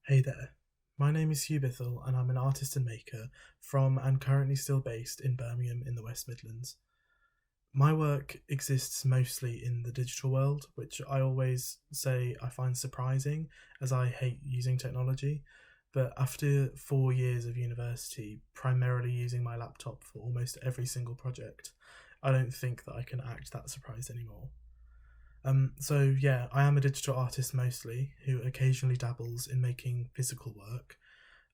Hey there, my name is Huw Bithell and I'm an artist and maker from and currently still based in Birmingham in the West Midlands. My work exists mostly in the digital world, which I always say I find surprising as I hate using technology. But after 4 years of university, primarily using my laptop for almost every single project, I don't think that I can act that surprised anymore. So yeah, I am a digital artist mostly, who occasionally dabbles in making physical work.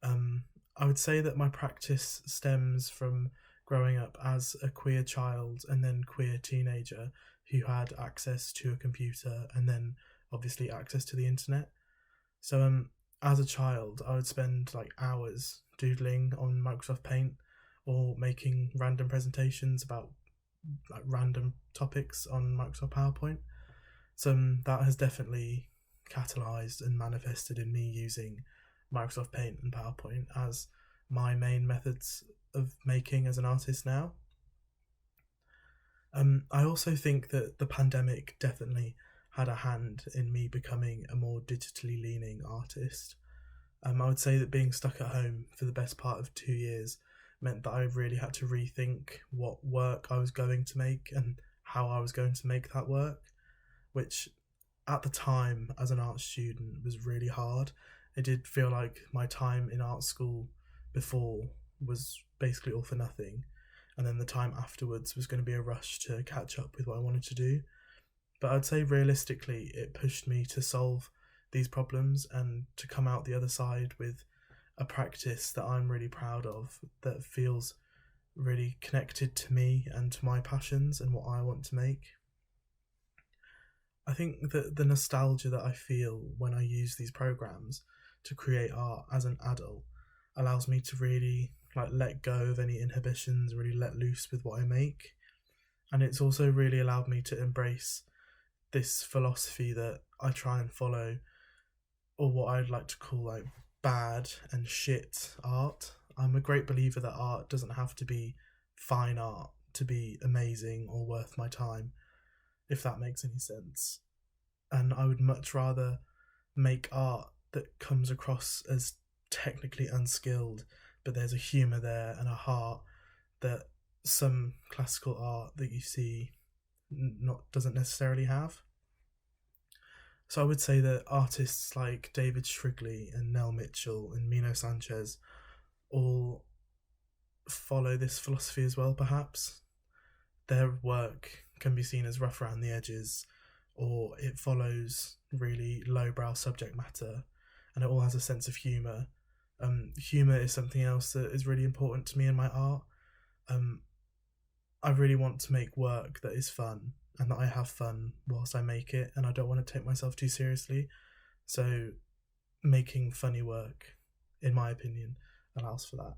Um, I would say that my practice stems from growing up as a queer child and then queer teenager who had access to a computer and then obviously access to the internet. So as a child, I would spend like hours doodling on Microsoft Paint or making random presentations about like random topics on Microsoft PowerPoint. That has definitely catalyzed and manifested in me using Microsoft Paint and PowerPoint as my main methods of making as an artist now. I also think that the pandemic definitely had a hand in me becoming a more digitally leaning artist. I would say that being stuck at home for the best part of 2 years meant that I really had to rethink what work I was going to make and how I was going to make that work, which at the time as an art student was really hard. It did feel like my time in art school before was basically all for nothing, and then the time afterwards was going to be a rush to catch up with what I wanted to do. But I'd say realistically, it pushed me to solve these problems and to come out the other side with a practice that I'm really proud of, that feels really connected to me and to my passions and what I want to make. I think that the nostalgia that I feel when I use these programs to create art as an adult allows me to really like let go of any inhibitions, really let loose with what I make. And it's also really allowed me to embrace this philosophy that I try and follow, or what I'd like to call like bad and shit art. I'm a great believer that art doesn't have to be fine art to be amazing or worth my time, if that makes any sense. And I would much rather make art that comes across as technically unskilled, but there's a humour there and a heart that some classical art that you see not doesn't necessarily have. So I would say that artists like David Shrigley and Nell Mitchell and Mino Sanchez all follow this philosophy as well, perhaps. Their work can be seen as rough around the edges, or it follows really lowbrow subject matter, and it all has a sense of humour. Humour is something else that is really important to me in my art. Um, I really want to make work that is fun and that I have fun whilst I make it, and I don't want to take myself too seriously. So, making funny work, in my opinion, allows for that.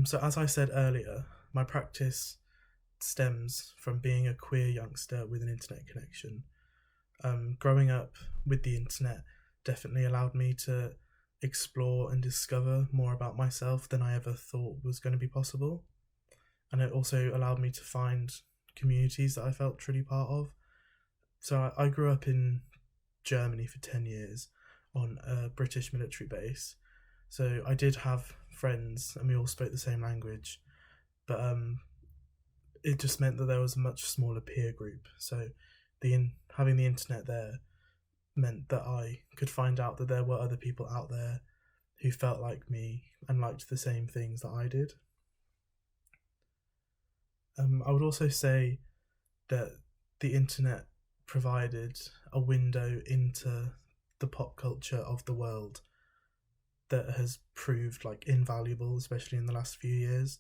So, as I said earlier, my practice stems from being a queer youngster with an internet connection. Growing up with the internet definitely allowed me to explore and discover more about myself than I ever thought was going to be possible. And it also allowed me to find communities that I felt truly part of. So I grew up in Germany for 10 years on a British military base. So I did have friends and we all spoke the same language. But it just meant that there was a much smaller peer group. So having the internet there meant that I could find out that there were other people out there who felt like me and liked the same things that I did. I would also say that the internet provided a window into the pop culture of the world that has proved like invaluable, especially in the last few years.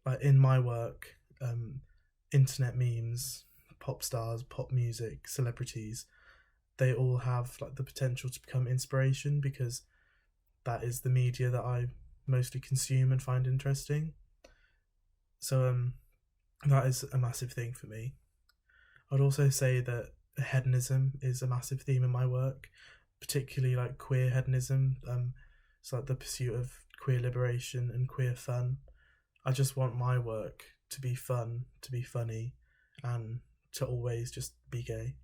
Like in my work, internet memes, pop stars, pop music, celebrities, they all have like the potential to become inspiration because that is the media that I mostly consume and find interesting. So that is a massive thing for me. I'd also say that hedonism is a massive theme in my work, particularly like queer hedonism. It's like the pursuit of queer liberation and queer fun. I just want my work to be fun, to be funny, and to always just be gay.